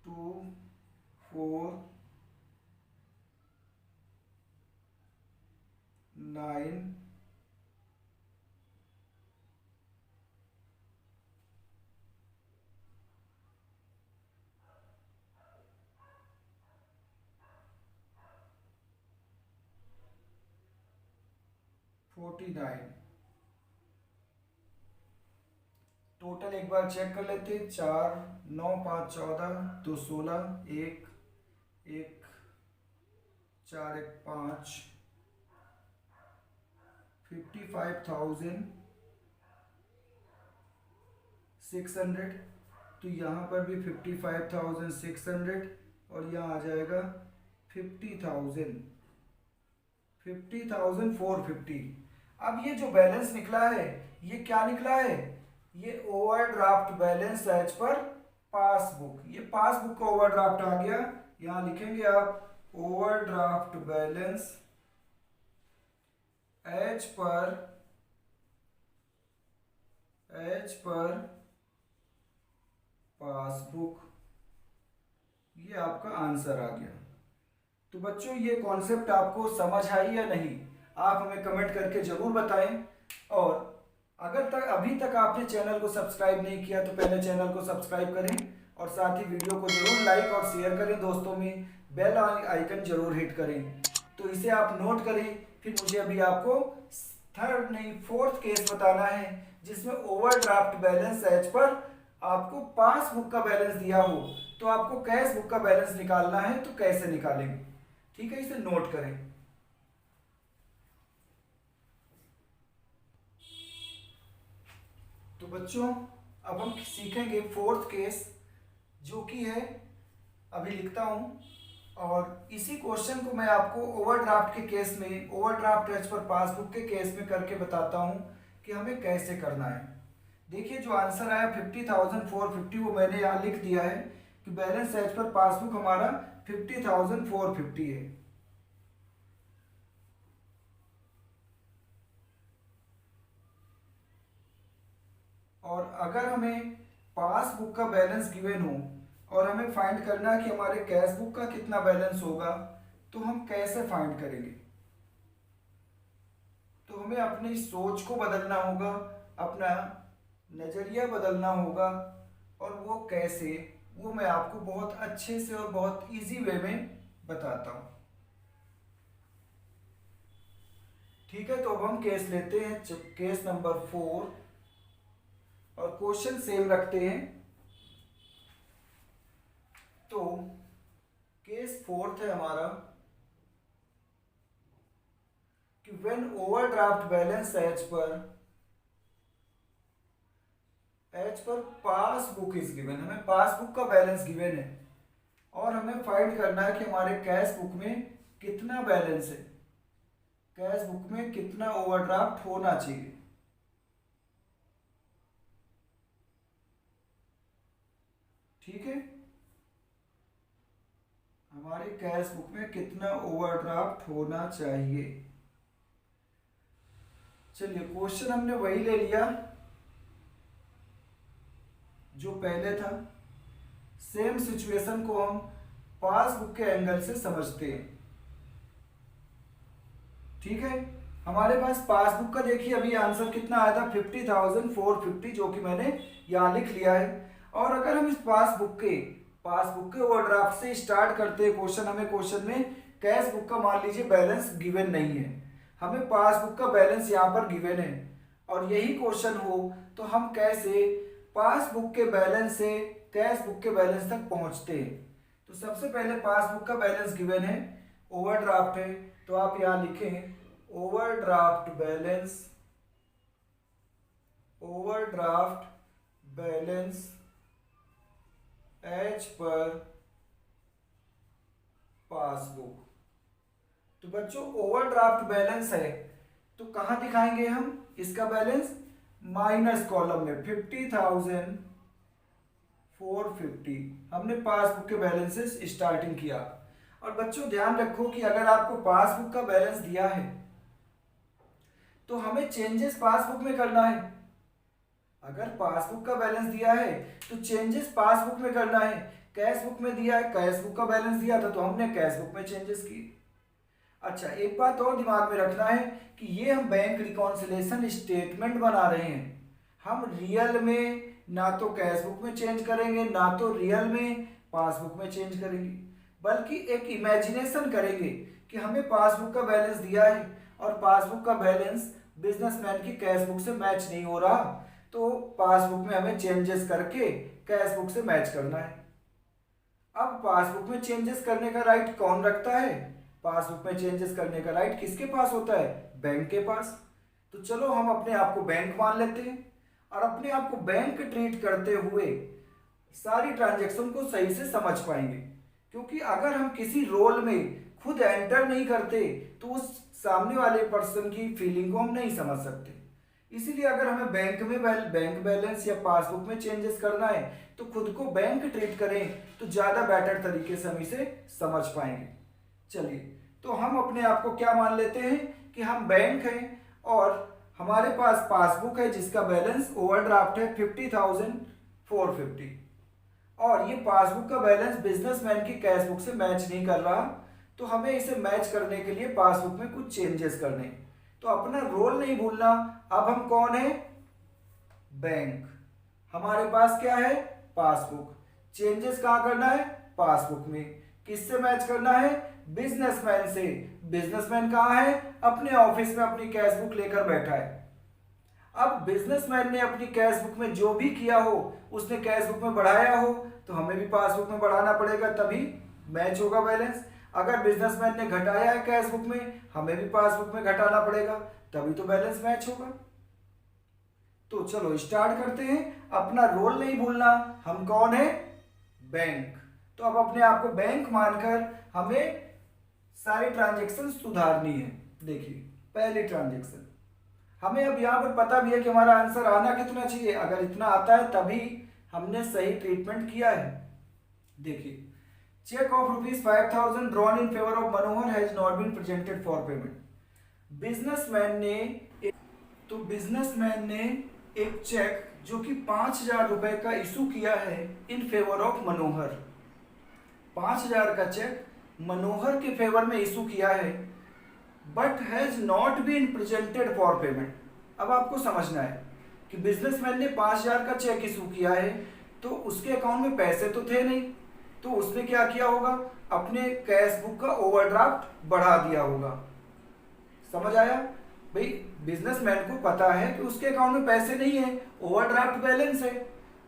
2 4 9 49। टोटल एक बार चेक कर लेते हैं। 4 9 5 14 2 16 1 1 4 1 5, 55,600। तो यहाँ पर भी 55,600 और यहाँ आ जाएगा 50,450। अब ये जो बैलेंस निकला है, ये क्या निकला है? ये overdraft balance as per passbook. ये पासबुक का ओवरड्राफ्ट आ गया। यहां लिखेंगे आप overdraft balance as per as per passbook, ये आपका आंसर आ गया। तो बच्चों ये कॉन्सेप्ट आपको समझ आई या नहीं, आप हमें कमेंट करके ज़रूर बताएं। और अगर तक अभी तक आपने चैनल को सब्सक्राइब नहीं किया तो पहले चैनल को सब्सक्राइब करें और साथ ही वीडियो को जरूर लाइक और शेयर करें दोस्तों में, बेल आइकन जरूर हिट करें। तो इसे आप नोट करें। फिर मुझे अभी आपको थर्ड नहीं फोर्थ केस बताना है जिसमें ओवरड्राफ्ट बैलेंस एज पर आपको पासबुक का बैलेंस दिया हो तो आपको कैश बुक का बैलेंस निकालना है, तो कैसे निकालेंगे। ठीक है, इसे नोट करें। तो बच्चों अब हम सीखेंगे फोर्थ केस, जो कि है, अभी लिखता हूं, और इसी क्वेश्चन को मैं आपको ओवरड्राफ्ट के केस में, ओवरड्राफ्ट एज पर पासबुक के केस में करके बताता हूं कि हमें कैसे करना है। देखिए जो आंसर आया 50,450 वो मैंने यहाँ लिख दिया है कि बैलेंस एज पर पासबुक हमारा 50,450 है। और अगर हमें पासबुक का बैलेंस गिवन हो और हमें फाइंड करना है कि हमारे कैश बुक का कितना बैलेंस होगा, तो हम कैसे फाइंड करेंगे। तो हमें अपनी सोच को बदलना होगा, अपना नज़रिया बदलना होगा। और वो कैसे, वो मैं आपको बहुत अच्छे से और बहुत इजी वे में बताता हूँ। ठीक है, तो अब हम केस लेते हैं, केस नंबर 4, और क्वेश्चन सेम रखते हैं। तो केस फोर्थ है हमारा कि when overdraft balance as per passbook is given, हमें पासबुक का बैलेंस गिवन है और हमें फाइंड करना है कि हमारे कैश बुक में कितना बैलेंस है, कैश बुक में कितना ओवरड्राफ्ट होना चाहिए। ठीक है, हमारे कैश बुक में कितना ओवरड्राफ्ट होना चाहिए। चलिए क्वेश्चन हमने वही ले लिया जो पहले था। सेम सिचुएशन को हम पासबुक के एंगल से समझते हैं। ठीक है, हमारे पास पासबुक का देखिए अभी आंसर कितना आया था 50,450, जो कि मैंने यहाँ लिख लिया है। और अगर हम इस पासबुक के ओवरड्राफ्ट से स्टार्ट करते हैं क्वेश्चन, हमें क्वेश्चन में कैश बुक का मान लीजिए बैलेंस गिवन नहीं है, हमें पासबुक का बैलेंस यहाँ पर गिवन है, और यही क्वेश्चन हो तो हम कैसे पासबुक के बैलेंस से कैश बुक के बैलेंस तक पहुंचते हैं। तो सबसे पहले पासबुक का बैलेंस गिवन है, ओवरड्राफ्ट है, तो आप यहाँ लिखें overdraft balance as per passbook. तो बच्चों ओवरड्राफ्ट बैलेंस है तो कहां दिखाएंगे हम इसका बैलेंस, माइनस कॉलम में 50,450 हमने पासबुक के बैलेंस से स्टार्टिंग किया। और बच्चों ध्यान रखो कि अगर आपको पासबुक का बैलेंस दिया है तो हमें चेंजेस पासबुक में करना है। अगर पासबुक का बैलेंस दिया है तो चेंजेस पासबुक में करना है। कैश बुक में दिया है, कैश बुक का बैलेंस दिया था तो हमने कैश बुक में चेंजेस किए। अच्छा एक बात और दिमाग में रखना है कि ये हम बैंक रिकॉन्सिलेशन स्टेटमेंट बना रहे हैं, हम रियल में ना तो कैश बुक में चेंज करेंगे ना तो रियल में पासबुक में चेंज करेंगे, बल्कि एक इमेजिनेशन करेंगे कि हमें पासबुक का बैलेंस दिया है और पासबुक का बैलेंस बिजनेसमैन की कैश बुक से मैच नहीं हो रहा, तो पासबुक में हमें चेंजेस करके कैश बुक से मैच करना है। अब पासबुक में चेंजेस करने का राइट कौन रखता है, पासबुक में चेंजेस करने का राइट किसके पास होता है, बैंक के पास। तो चलो हम अपने आप को बैंक मान लेते हैं और अपने आप को बैंक ट्रीट करते हुए सारी ट्रांजैक्शन को सही से समझ पाएंगे। क्योंकि अगर हम किसी रोल में खुद एंटर नहीं करते तो उस सामने वाले पर्सन की फीलिंग को हम नहीं समझ सकते। इसीलिए अगर हमें बैंक बैलेंस या पासबुक में चेंजेस करना है तो खुद को बैंक ट्रीट करें तो ज़्यादा बेटर तरीके से हम इसे समझ पाएंगे। चलिए तो हम अपने आप को क्या मान लेते हैं कि हम बैंक हैं और हमारे पास पासबुक है जिसका बैलेंस ओवरड्राफ्ट है 50,450, और ये पासबुक का बैलेंस बिजनेसमैन की कैश बुक से मैच नहीं कर रहा, तो हमें इसे मैच करने के लिए पासबुक में कुछ चेंजेस करने। तो अपना रोल नहीं भूलना। अब हम कौन है? बैंक। हमारे पास क्या है? पासबुक। चेंजेस कहाँ करना है? पासबुक में। किससे मैच करना है? बिजनेसमैन से। बिजनेसमैन कहाँ है? अपने ऑफिस में अपनी कैश बुक लेकर बैठा है। अब बिजनेसमैन ने अपनी कैश बुक में जो भी किया हो, उसने कैश बुक में बढ़ाया हो, तो हमें भी पासबुक में बढ़ाना पड़ेगा, तभी मैच होगा बैलेंस। अगर बिजनेसमैन ने घटाया है कैश बुक में, हमें भी पासबुक में घटाना पड़ेगा, तभी तो बैलेंस मैच होगा। तो चलो स्टार्ट करते हैं। अपना रोल नहीं भूलना। हम कौन है? बैंक। तो अब अपने आप को बैंक मानकर हमें सारी ट्रांजेक्शन सुधारनी है। देखिए, पहली ट्रांजेक्शन हमें अब यहाँ पर पता भी है कि हमारा आंसर आना कितना चाहिए। अगर इतना आता है तभी हमने सही ट्रीटमेंट किया है। देखिए, cheque of ₹5,000 drawn in favour of Manohar has not been presented for payment. Businessman ने एक चेक जो कि 5,000 रुपए का इशू किया है इन फेवर ऑफ मनोहर। 5,000 का चेक मनोहर के फेवर में इशू किया है, but has not been presented for payment. अब आपको समझना है कि बिजनेसमैन ने 5,000 का चेक इशू किया है, तो उसके अकाउंट में पैसे तो थे नहीं, तो उसने क्या किया होगा? अपने कैश बुक का ओवरड्राफ्ट बढ़ा दिया होगा। समझ आया? भाई, बिजनेसमैन को पता है कि उसके अकाउंट में पैसे नहीं है, ओवरड्राफ्ट बैलेंस है,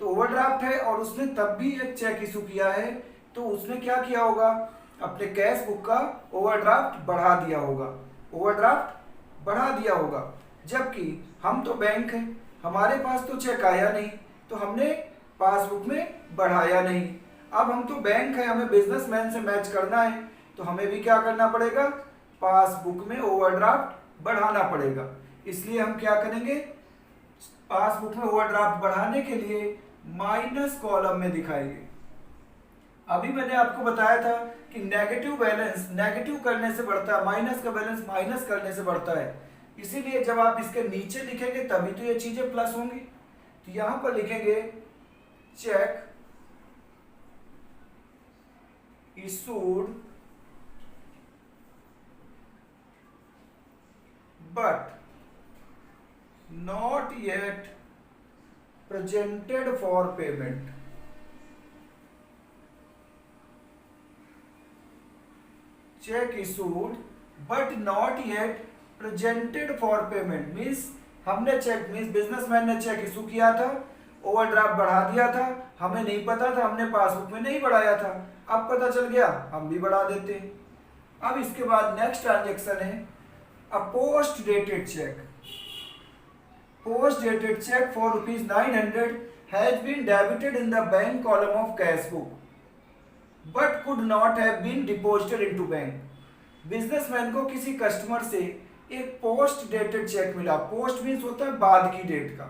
तो ओवरड्राफ्ट है और उसने तब भी एक चेक इशू किया है, तो उसने क्या किया होगा? अपने कैश बुक का ओवरड्राफ्ट बढ़ा दिया होगा। ओवरड्राफ्ट बढ़ा दिया होगा, जबकि हम तो बैंक हैं, हमारे पास तो चेक आया नहीं, तो हमने पासबुक में बढ़ाया नहीं। अब हम तो बैंक है, हमें बिजनेसमैन से मैच करना है, तो हमें भी क्या करना पड़ेगा? पासबुक में ओवरड्राफ्ट बढ़ाना पड़ेगा। इसलिए हम क्या करेंगे? पासबुक में ओवरड्राफ्ट बढ़ाने के लिए माइनस कॉलम में दिखाएंगे। अभी मैंने आपको बताया था कि नेगेटिव बैलेंस नेगेटिव करने से बढ़ता है, माइनस का बैलेंस माइनस करने से बढ़ता है। इसीलिए जब आप इसके नीचे लिखेंगे तभी तो ये चीजें प्लस होंगी। तो यहां पर लिखेंगे cheque issued but not yet presented for payment। चेक issued but not yet presented for payment means हमने चेक बिजनेसमैन ने चेक इशू किया था, ओवरड्राफ्ट बढ़ा दिया था, हमें नहीं पता था, हमने पासबुक में नहीं बढ़ाया था, अब पता चल गया, हम भी बढ़ा देते हैं। अब इसके बाद नेक्स्ट ट्रांजेक्शन है a post dated cheque. Post dated cheque for ₹900 has been debited in the bank column of cash book but could not have been deposited into bank. Businessman को किसी कस्टमर से एक पोस्ट डेटेड चेक मिला। Post means होता है बाद की date का,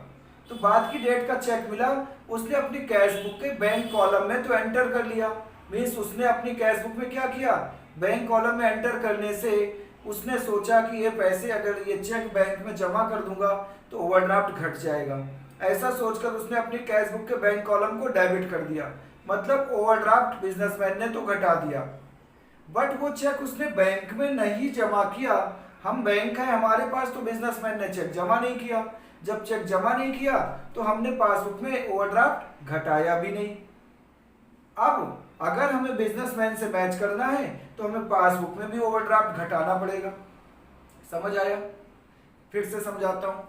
तो बाद की डेट का चेक मिला, उसने अपनी कैश बुक के बैंक कॉलम में तो एंटर कर लिया। मीन्स उसने अपनी कैश बुक में क्या किया? बैंक कॉलम में एंटर करने से उसने सोचा कि ये पैसे अगर ये चेक बैंक में जमा कर दूंगा तो ओवरड्राफ्ट घट जाएगा। ऐसा सोचकर उसने अपनी कैश बुक के बैंक कॉलम को डेबिट कर दिया, मतलब ओवरड्राफ्ट बिजनेसमैन ने तो घटा दिया, बट वो चेक उसने बैंक में नहीं जमा किया। हम बैंक है, हमारे पास तो बिजनेसमैन ने चेक जमा नहीं किया। जब चेक जमा नहीं किया तो हमने पासबुक में ओवरड्राफ्ट घटाया भी नहीं। अब अगर हमें बिजनेसमैन से मैच करना है तो हमें पासबुक में भी ओवरड्राफ्ट घटाना पड़ेगा। समझ आया? फिर से समझाता हूं।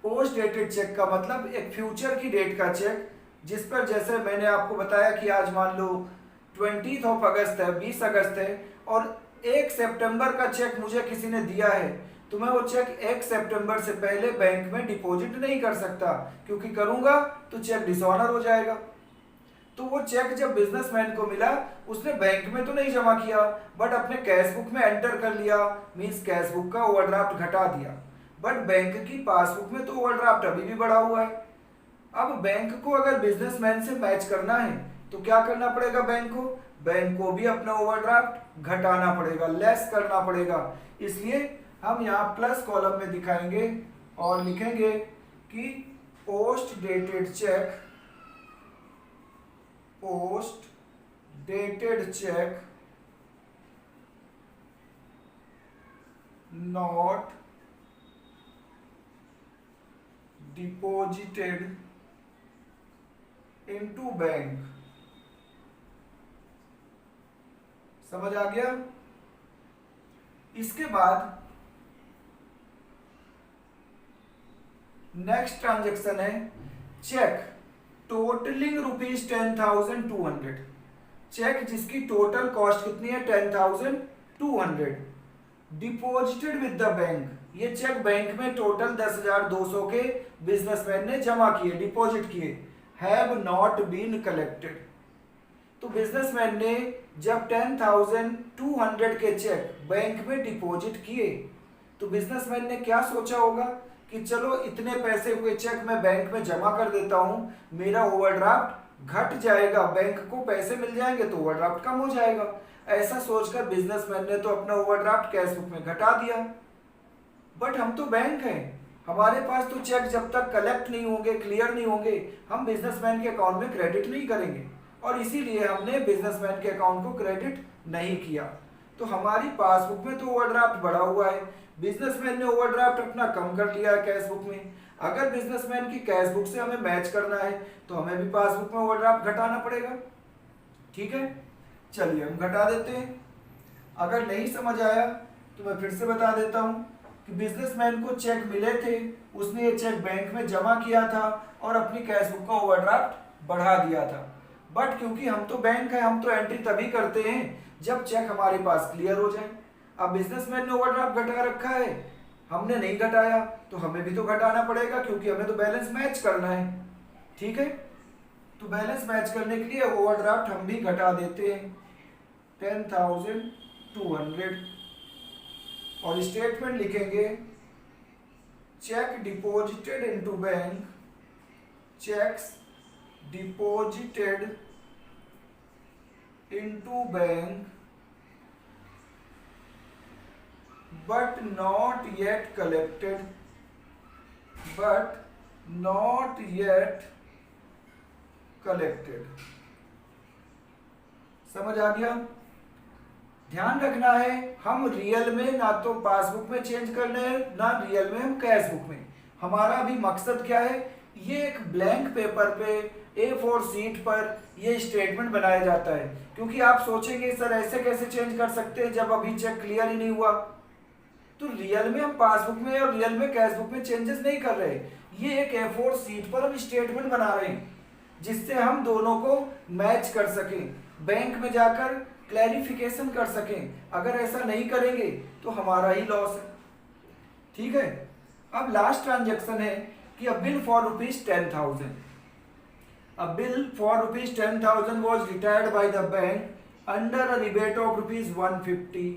पोस्ट डेटेड चेक का मतलब एक फ्यूचर की डेट का चेक, जिस पर जैसे मैंने आपको बताया कि आज मान लो 20 अगस्त है, 20 अगस्त है, और 1 सितंबर का चेक मुझे किसी ने दिया है, तो मैं वो चेक 1 सितंबर से पहले बैंक में डिपॉजिट नहीं कर सकता, क्योंकि करूंगा तो चेक डिसऑनर हो जाएगा। तो वो चेक जब बिजनेसमैन को मिला, उसने बैंक में तो नहीं जमा किया, बट अपने कैश बुक में एंटर कर लिया, मींस कैश बुक का ओवरड्राफ्ट घटा दिया, बट बैंक की पासबुक में तो ओवरड्राफ्ट अभी भी बढ़ा हुआ है। अब बैंक को अगर बिजनेसमैन से मैच करना है तो क्या करना पड़ेगा? बैंक को भी अपना ओवरड्राफ्ट घटाना पड़ेगा, लेस करना पड़ेगा। इसलिए हम यहाँ प्लस कॉलम में दिखाएंगे और लिखेंगे कि post dated check not deposited into bank. समझ आ गया? इसके बाद नेक्स्ट ट्रांजेक्शन है चेक टोटलिंग ₹10,200। चेक जिसकी टोटल कॉस्ट कितनी है 10,200, डिपॉजिटेड विद द बैंक। ये चेक बैंक में टोटल 10,200 के बिजनेसमैन ने जमा किए, डिपॉजिट किए, हैव नॉट बीन कलेक्टेड। तो बिजनेसमैन ने जब 10,200 के चेक बैंक में डिपॉजिट किए तो बिजनेसमैन ने क्या सोचा होगा कि चलो इतने पैसे हुए चेक मैं बैंक में जमा कर देता हूं, मेरा ओवरड्राफ्ट घट जाएगा, बैंक को पैसे मिल जाएंगे तो ओवरड्राफ्ट कम हो जाएगा। ऐसा सोचकर बिजनेसमैन ने तो अपना ओवरड्राफ्ट कैश बुक में घटा दिया। बट हम तो बैंक हैं, हमारे पास तो चेक जब तक कलेक्ट नहीं होंगे, क्लियर नहीं होंगे, हम बिजनेसमैन के अकाउंट में क्रेडिट नहीं करेंगे, और इसीलिए हमने बिजनेसमैन के अकाउंट को क्रेडिट नहीं किया। तो हमारी पासबुक में तो ओवरड्राफ्ट बढ़ा हुआ है, बिजनेसमैन ने ओवरड्राफ्ट अपना कम कर लिया है कैश बुक में। अगर बिजनेसमैन की कैश बुक से हमें मैच करना है तो हमें भी पासबुक में ओवरड्राफ्ट घटाना पड़ेगा। ठीक है, चलिए हम घटा देते हैं। अगर नहीं समझ आया तो मैं फिर से बता देता हूं कि बिजनेसमैन को चेक मिले थे, उसने ये चेक बैंक में जमा किया था और अपनी कैश बुक का ओवरड्राफ्ट बढ़ा दिया था। बट क्योंकि हम तो बैंक है, हम तो एंट्री तभी करते हैं जब चेक हमारे पास क्लियर हो जाए। अब बिजनेसमैन ने ओवरड्राफ्ट घटा रखा है, हमने नहीं घटाया, तो हमें भी तो घटाना पड़ेगा क्योंकि हमें तो बैलेंस मैच करना है। ठीक है, तो बैलेंस मैच करने के लिए ओवरड्राफ्ट हम भी घटा देते हैं 10,200 और स्टेटमेंट लिखेंगे cheque deposited into bank, checks deposited into bank but not yet collected, समझ आ गया? ध्यान रखना है, हम रियल में ना तो पासबुक में चेंज करने हैं, ना रियल में हम कैश बुक में। हमारा अभी मकसद क्या है, ये एक ब्लैंक पेपर पे A4 शीट पर ये स्टेटमेंट बनाया जाता है। क्योंकि आप सोचेंगे सर ऐसे कैसे चेंज कर सकते हैं जब अभी चेक क्लियर ही नहीं हुआ। तो रियल में हम पासबुक में और रियल में कैश बुक में चेंजेस नहीं कर रहे, ये एक A4 शीट पर हम स्टेटमेंट बना रहे हैं जिससे हम दोनों को मैच कर सकें, बैंक में जाकर क्लैरिफिकेशन कर सकें। अगर ऐसा नहीं करेंगे तो हमारा ही लॉस है। ठीक है, अब लास्ट ट्रांजेक्शन है कि अ bill for ₹10,000, a bill for ₹10,000 was retired by the bank under a rebate of ₹150।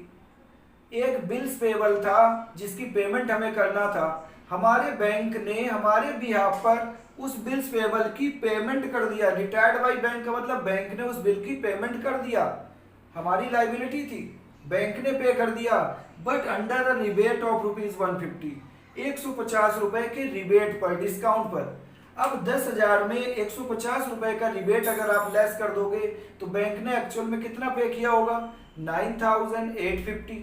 एक बिल्स पेबल था जिसकी पेमेंट हमें करना था, हमारे बैंक ने हमारे बिहाफ पर उस बिल्स पेबल की पेमेंट कर दिया। रिटायर्ड बाय बैंक का मतलब बैंक ने उस बिल की पेमेंट कर दिया, हमारी लायबिलिटी थी, बैंक ने पे कर दिया। But under a rebate of ₹150, 150 रुपए के रिबेट पर, डिस्काउंट पर। अब 10,000 में 150 रुपए का रिबेट अगर आप लेस कर दोगे तो बैंक ने एक्चुअल में कितना पे किया होगा, 9,850।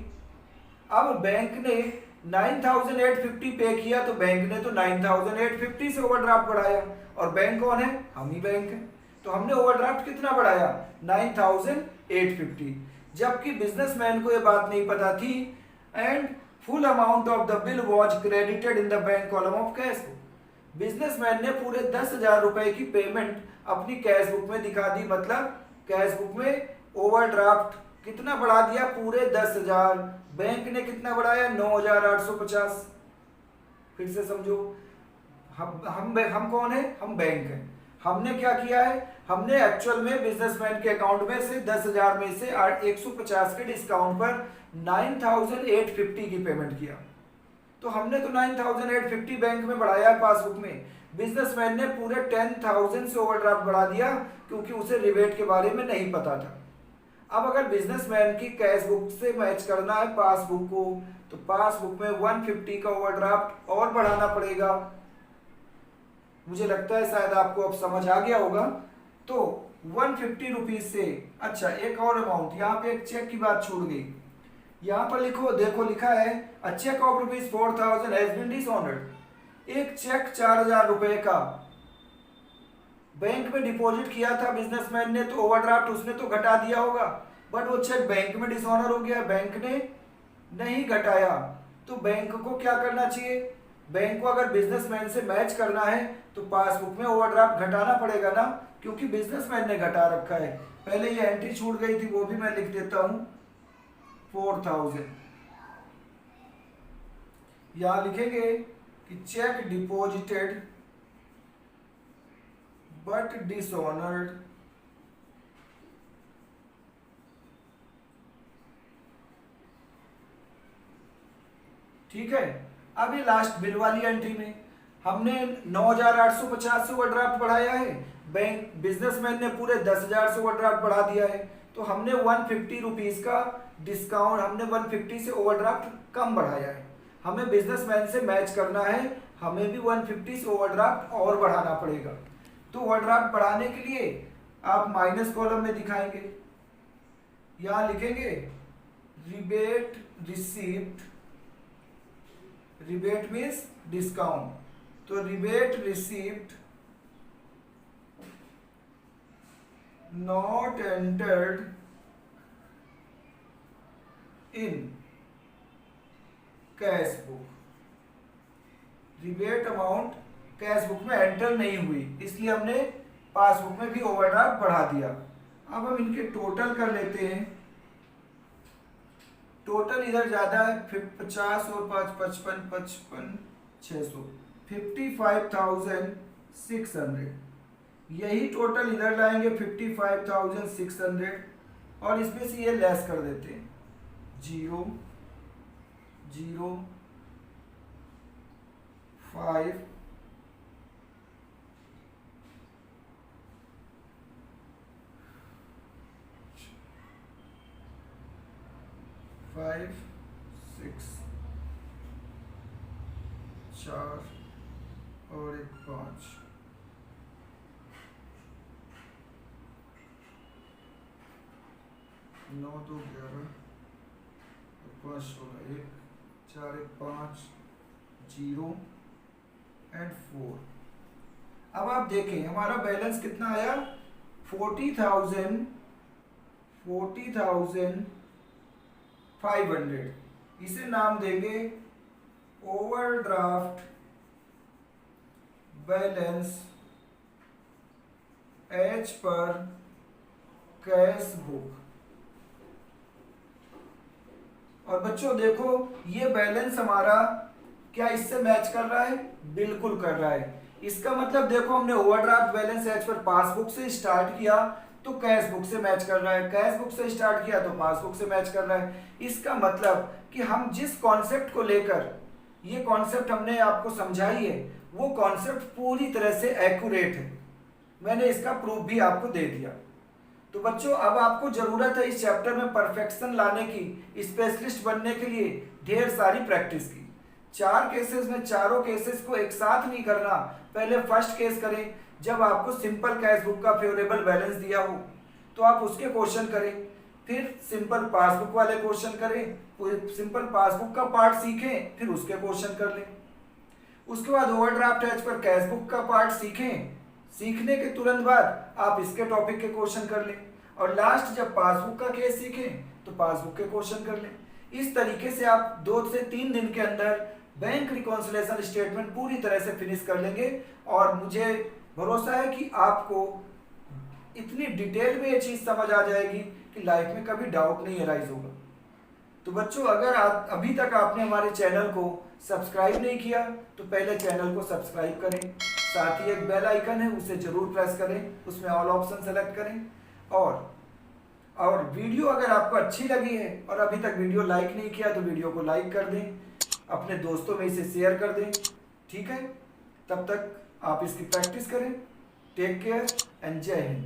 अब बैंक ने 9,850 पे किया तो बैंक ने तो 9,850 से ओवरड्राफ्ट बढ़ाया, और बैंक कौन है, हम ही बैंक है। तो हमने ओवरड्राफ्ट कितना बढ़ाया, 9,850, जबकि बिजनेसमैन को ये बात नहीं पता थी। And full amount of the bill was credited in the bank column of cash book. Businessman ने पूरे 10,000 रुपए की पेमेंट अपनी कैश बुक में दिखा दी, मतलब कैश बुक में ओवरड्राफ्ट कितना बढ़ा दिया, पूरे 10,000। बैंक ने कितना बढ़ाया, 9,850। फिर से समझो, हम कौन है, हम बैंक है। हमने क्या किया है, हमने एक्चुअल में बिजनेसमैन के अकाउंट में से 10,000 में से 150 के डिस्काउंट पर 9,850 की पेमेंट किया। तो हमने तो 9,850 बैंक में बढ़ाया पासबुक में, बिजनेसमैन ने पूरे 10,000 से ओवरड्राफ्ट बढ़ा दिया क्योंकि उसे रिबेट के बारे में नहीं पता था। अब अगर बिजनेसमैन की कैश बुक से मैच करना है पासबुक को, तो पासबुक में 150 का ओवरड्राफ्ट और बढ़ाना पड़ेगा। मुझे लगता है शायद आपको अब समझ आ गया होगा। तो 150 रुपीज से, अच्छा एक और अमाउंट, यहाँ पे एक चेक की बात छूट गई। यहाँ पर लिखो, देखो लिखा है a cheque of ₹4000 has been dishonoured. एक चेक 4000 रुपए का बैंक में डिपॉजिट किया था बिजनेसमैन ने, तो ओवरड्राफ्ट उसने तो घटा दिया होगा, बट वो चेक बैंक में डिसऑनर हो गया, बैंक ने नहीं घटाया। तो बैंक को क्या करना चाहिए, बैंक को अगर बिजनेसमैन से मैच करना है तो पासबुक में ओवरड्राफ्ट घटाना पड़ेगा ना, क्योंकि बिजनेसमैन ने घटा रखा है। पहले ये एंट्री छूट गई थी, वो भी मैं लिख देता हूं 4000। यहां लिखेंगे कि चेक डिपॉजिटेड बट डिसऑनर्ड, ठीक है। अब ये लास्ट बिल वाली एंट्री में हमने 9850 से ओवरड्राफ्ट बढ़ाया है, बैंक बिजनेसमैन ने पूरे 10,000 से ओवरड्राफ्ट बढ़ा दिया है, तो हमने 150 रुपीज का डिस्काउंट, हमने 150 से ओवरड्राफ्ट कम बढ़ाया है। हमें बिजनेसमैन से मैच करना है, हमें भी 150 से ओवरड्राफ्ट और बढ़ाना पड़ेगा। तो ओवरड्राफ्ट बढ़ाने के लिए आप माइनस कॉलम में दिखाएंगे, यहां लिखेंगे rebate receipt, rebate means discount, तो rebate receipt not entered in cash book, rebate amount cash book में एंटर नहीं हुई, इसलिए हमने पासबुक में भी ओवरड्राफ्ट बढ़ा दिया। अब हम इनके टोटल कर लेते हैं। टोटल इधर ज्यादा है, 50 और 5 55 55 600, 55,600। यही टोटल इधर लाएंगे 55,600, और इसमें से ये लेस कर देते हैं 0 0 5 5 6 4 और एक 5, 9 2 11 5 16, 1 4 1 5 0 एंड 4। अब आप देखें हमारा बैलेंस कितना आया, 40,500। इसे नाम देंगे overdraft balance as per cash book. और बच्चों देखो ये बैलेंस हमारा क्या इससे मैच कर रहा है, बिल्कुल कर रहा है। इसका मतलब देखो हमने overdraft balance as per passbook से स्टार्ट किया तो कैश बुक से मैच कर रहा है, कैश बुक से स्टार्ट किया तो पासबुक से मैच कर रहा है। इसका मतलब कि हम जिस कॉन्सेप्ट को लेकर ये कॉन्सेप्ट हमने आपको समझाई है वो कॉन्सेप्ट पूरी तरह से एक्यूरेट है। मैंने इसका प्रूफ भी आपको दे दिया। तो बच्चों अब आपको जरूरत है इस चैप्टर में परफेक्शन लाने की, स्पेशलिस्ट बनने के लिए ढेर सारी प्रैक्टिस की। 4 केसेस में चारों केसेस को एक साथ नहीं करना, पहले फर्स्ट केस करें जब आपको सिंपल कैश बुक का फेवरेबल बैलेंस दिया हो तो आप उसके क्वेश्चन करें, फिर सिंपल पासबुक वाले क्वेश्चन करें, सिंपल पासबुक का पार्ट सीखें, फिर उसके क्वेश्चन कर लें। उसके बाद overdraft as per cash book का पार्ट सीखें, सीखने के तुरंत बाद आप इसके टॉपिक के क्वेश्चन कर लें, और लास्ट जब पासबुक का केस सीखें तो पासबुक के क्वेश्चन कर लें। इस तरीके से आप 2 से 3 दिन के अंदर बैंक रिकॉन्सिलेशन स्टेटमेंट पूरी तरह से फिनिश कर लेंगे, और मुझे भरोसा है कि आपको इतनी डिटेल में ये चीज समझ आ जाएगी कि लाइफ में कभी डाउट नहीं अराइज होगा। तो बच्चों अगर आप अभी तक आपने हमारे चैनल को सब्सक्राइब नहीं किया तो पहले चैनल को सब्सक्राइब करें, साथ ही एक बेल आइकन है उसे जरूर प्रेस करें, उसमें ऑल ऑप्शन सेलेक्ट करें, और वीडियो अगर आपको अच्छी लगी है और अभी तक वीडियो लाइक नहीं किया तो वीडियो को लाइक कर दें, अपने दोस्तों में इसे शेयर कर दें, ठीक है। तब तक आप इसकी प्रैक्टिस करें। टेक केयर एंड जय हिंद।